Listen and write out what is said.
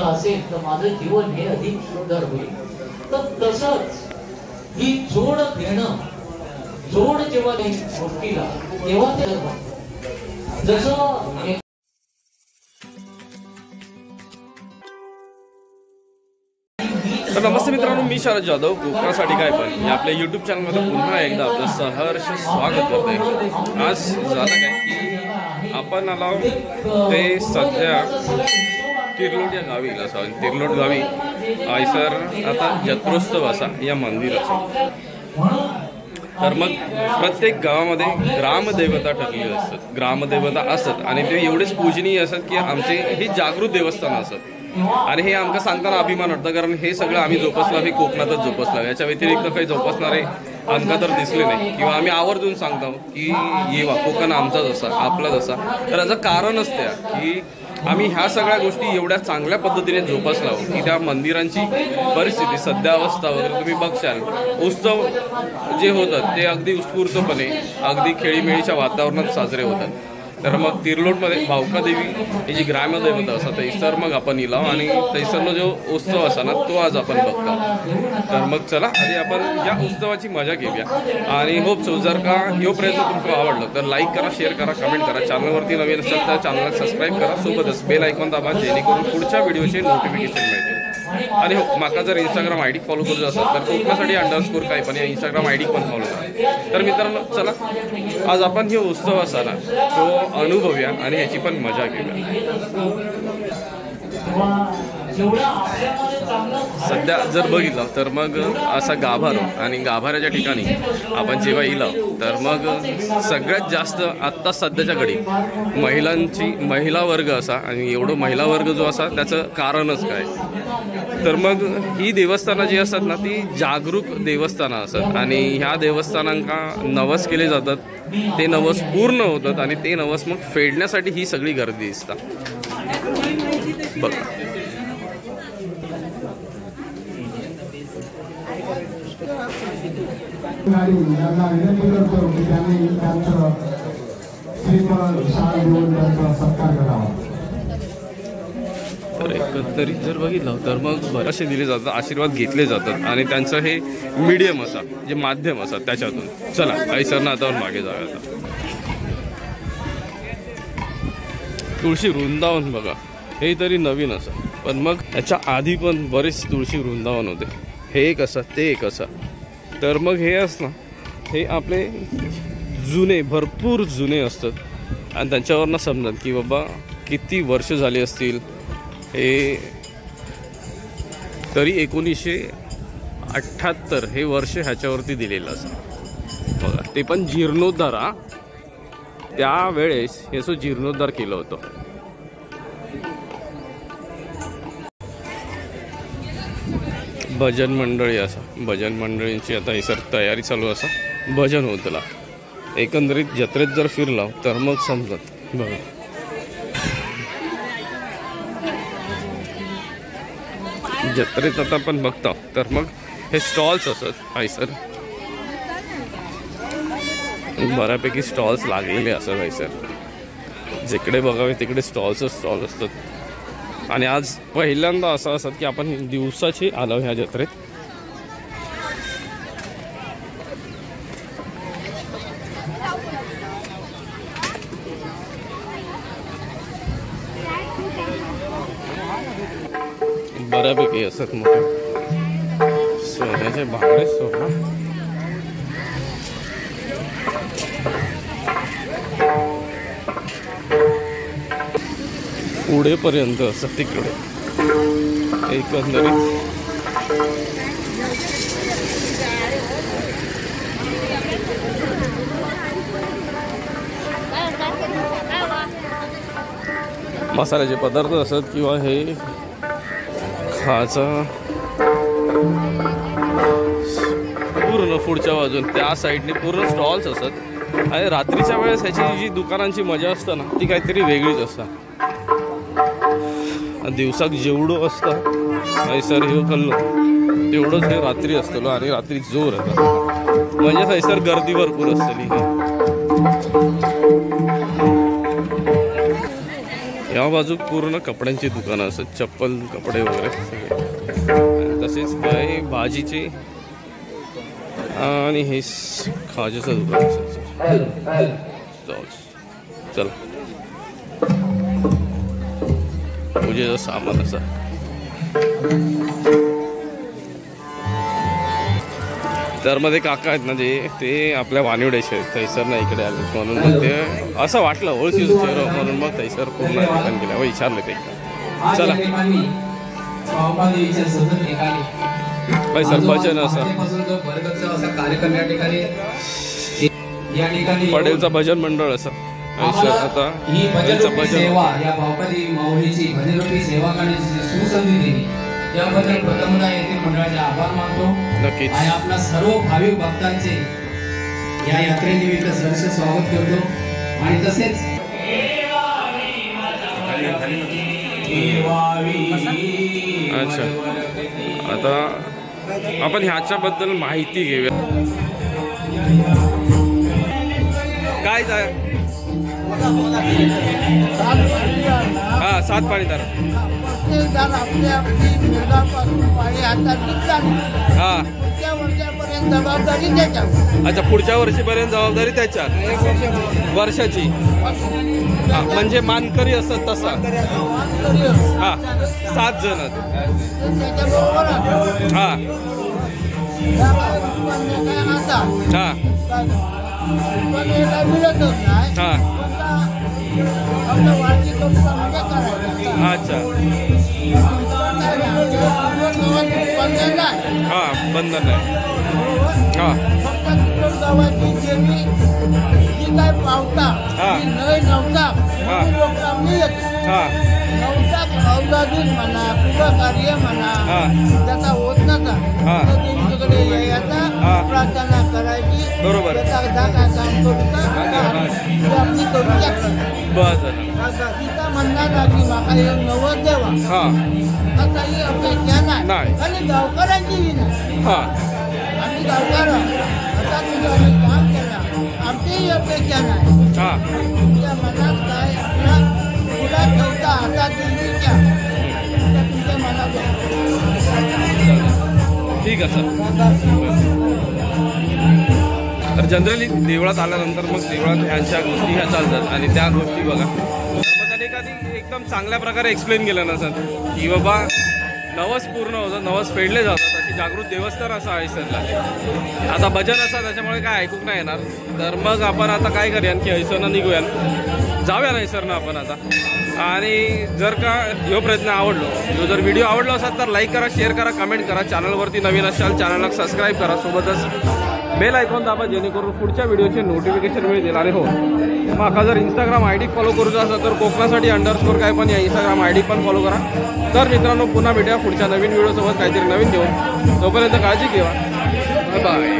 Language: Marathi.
असेल तर माझं जीवन हे अधिक सुंदर होईल. तर तसंच ही जोड देणं, जोड जेव्हा गोष्टीला तेव्हा ते जसं तर नमस्ते मित्रांनो, मी शरद जाधव कोकणासाठी काय पण या आपल्या यूट्यूब चॅनलमध्ये पुन्हा एकदा आपलं सहर्ष स्वागत करतोय. आज झालं काय की आपण आलो ते सध्या तिरलोट या गावी असं तिरलोट गावी आयसर आता जत्रोत्सव असा या मंदिराचा. तर मग प्रत्येक गावामध्ये ग्रामदेवता ठरलेली असतात, ग्रामदेवता असतात आणि ते एवढेच पूजनीय असतात की आमचे हे जागृत देवस्थान असतात. आणि हे आमका सांगताना अभिमान वाटतं, कारण हे सगळं आम्ही जोपासलं, हे कोकणातच जोपासलं. याच्या व्यतिरिक्त काही जोपासणारे आमका तर दिसले नाही किंवा आम्ही आवर्जून सांगतो की येवा कोकण आमचाच असा, आपलाच असा. तर याचं कारणच त्या की आम्ही ह्या सगळ्या गोष्टी एवढ्या चांगल्या पद्धतीने जोपासला की त्या मंदिरांची परिस्थिती सध्या अवस्था वगैरे तुम्ही बघशाल. उत्सव जे होतात ते अगदी उत्स्फूर्तपणे अगदी खेळीमेळीच्या वातावरणात साजरे होतात. तर मग तिरलोटमध्ये भावकादेवी ही जी ग्रामदेवता असतात थंयसर मग आपण इला आणि थंयसरनो जो उत्सव असा ना तो आज आपण बघतो. तर मग चला आधी आपण या उत्सवाची मजा घेऊया आणि होप सो जर का ह्यो प्रयत्न तुमका आवडलं तर लाईक करा, शेअर करा, कमेंट करा. चॅनलवरती नवीन असेल तर चॅनलला सबस्क्राईब करा, सोबतच बेल आयकॉन दाबा जेणेकरून पुढच्या व्हिडिओचे नोटिफिकेशन मिळते. आणि हो, माका जर इंस्टाग्राम आयडी फॉलो करू असेल तर कोकणासाठी अंडरस्कोर काय पण या इंस्टाग्राम आयडी पण फॉलो करा. तर मित्रांनो चला आज आपण हे उत्सव असा ना तो अनुभवूया आणि ह्याची पण मजा घेऊया. सध्या जर बघितलं तर मग असा गाभारा आणि गाभाऱ्याच्या ठिकाणी आपण जेव्हा इलं तर मग सगळ्यात जास्त आत्ता सध्याच्या घडी महिला वर्ग असा आणि एवढं महिला वर्ग जो असा त्याचं कारणच काय. तर मग ही देवस्थानं जी असतात ना ती जागरूक देवस्थानं असतात आणि ह्या देवस्थानांका नवस केले जातात, ते नवस पूर्ण होतात आणि ते नवस मग फेडण्यासाठी ही सगळी गर्दी दिसतात. बघा तर एकंदरीत जर बघितलं तर मग बरेचसे दिले जातात, आशीर्वाद घेतले जातात आणि त्यांचं हे मीडियम असा जे माध्यम असतात त्याच्यातून. चला आईसरनं आता मागे जाऊया. आता तुळशी वृंदावन बघा, हे तरी नवीन असं, पण मग याच्या आधी पण बरेच तुळशी वृंदावन होते. हे एक असं ते एक असं. तर मग हे असं हे आपले जुने भरपूर जुने असतात आणि त्यांच्यावरनं समजतात की बाबा किती वर्ष झाली असतील. हे तरी 1978 हे वर्ष ह्याच्यावरती दिलेलं असं बघा. ते पण जीर्णोद्धार, त्यावेळेस हे असं जीर्णोद्धार केलं होतं. भजन मंडळी असं, भजन मंडळींची आता ही सर तयारी चालू असं भजन होतला. एकंदरीत जत्रेत जर फिरला तर मग समजत. बघा जत्रेत आता आपण बघतो तर मग हे स्टॉल्स असत आयसर, बऱ्यापैकी स्टॉल्स लागलेले असत आयसर. जिकडे बघावे तिकडे स्टॉल असतात. आणि आज पहिल्यांदा असं असत की आपण दिवसाची आलो ह्या जत्रेत. बऱ्यापैकी असत मोठे सोन्याचे बांगडे सोडा. पुढेपर्यंत असं तिकडे एकंदरीत मसाल्याचे पदार्थ असत किंवा हे खायचा पूर्ण पुढच्या बाजून त्या साईडने पूर्ण स्टॉल्स असत. आणि रात्रीच्या वेळेस ह्याची जी दुकानांची मजा असते ना ती काहीतरी वेगळीच असतं. दिवसाक जेवढं असतं हैसर हे खाल्लो तेवढंच हे रात्री असतो आणि रात्री जोर येतात. म्हणजे हैसर गर्दी भरपूर असतली. या बाजू पूर्ण कपड्यांची दुकानं असतात, चप्पल कपडे वगैरे सगळे, तसेच काही भाजीचे आणि हे खाज्याचं दुकान असतं. चला पूजेचं सामान असं. तर मध्ये काका आहेत ना ते आपल्या वानिवड्याचे आहेत, थैसर ना इकडे आले म्हणून मग ते असं वाटलं ओळखीचं चेहरा म्हणून मग थैसर पूर्ण ठिकाण गेल्या विचारले ते. चला भाई सर भजन असं पटेलचं भजन मंडळ असं आता ही भजन सेवा या भावपदी माऊलीची भजनरूपी सेवा करण्याची सुसंधी दिली त्याबद्दल प्रथमतः येथील मंडळाचे आभार मानतो. नक्कीच. आणि आपल्या सर्व भाविक भक्तांचे या यात्रेनिमित्त सहर्ष स्वागत करतो. आणि तसेच अच्छा आता आपण ह्याच्याबद्दल माहिती घेऊया. काय हा 7 पाणीदार हा अच्छा पुढच्या वर्षीपर्यंत जबाबदारी त्याच्या वर्षाची म्हणजे मानकरी असत तसा हा 7 जण हा हा अच्छा हा बंधन आहे हा काय पावता अवधादूत म्हणा कार्य म्हणा त्याचा होत नका तुमच्याकडे यायचा प्रार्थना करायची बरोबर काम करू आपली करू शकता तिचा म्हणणार की माका येऊन नवद देवा असाही अपेक्षा नाही आणि गावकऱ्यांची विनंती आम्ही गावकर आता तुझं आम्ही काम केलं आमचीही अपेक्षा नाही तुमच्या मनात काय आपला तुला ठेवता आता तुमच्या तुमच्या मनात ठीक आहे सर. तर जनरली देवळात आल्यानंतर मग देवळात ह्यांच्या गोष्टी ह्या चालतात आणि त्या गोष्टी बघा तर मग त्याने एकदम चांगल्या प्रकारे एक्सप्लेन केलं ना सर की बाबा नवस पूर्ण होतं नवस फेडले जातात अशी जागृत देवस्थान असं आहे सरला. आता भजन असं त्याच्यामुळे काय ऐकूक नाही येणार तर मग आपण आता काय करूया की ऐसरनं निघूया जाऊया ना ऐसरनं आपण आता. आणि जर का ह्यो प्रयत्न आवडलो जर व्हिडिओ आवडला असेल तर लाईक करा शेअर करा कमेंट करा चॅनलवरती नवीन असाल चॅनलला सबस्क्राईब करा सोबतच बेल आयकॉन दाबा जेणेकरून पुढच्या व्हिडिओचे नोटिफिकेशन मिळतील. आणि हो मग जर इंस्टाग्राम आय डी फॉलो करूचा असेल तर कोकणासाठी _ काय पण या इंस्टाग्राम आय डी पण फॉलो करा. तर मित्रांनो पुन्हा भेटूया पुढच्या नवीन व्हिडिओसोबत काहीतरी नवीन घेऊन. तोपर्यंत काळजी घ्या. बाय.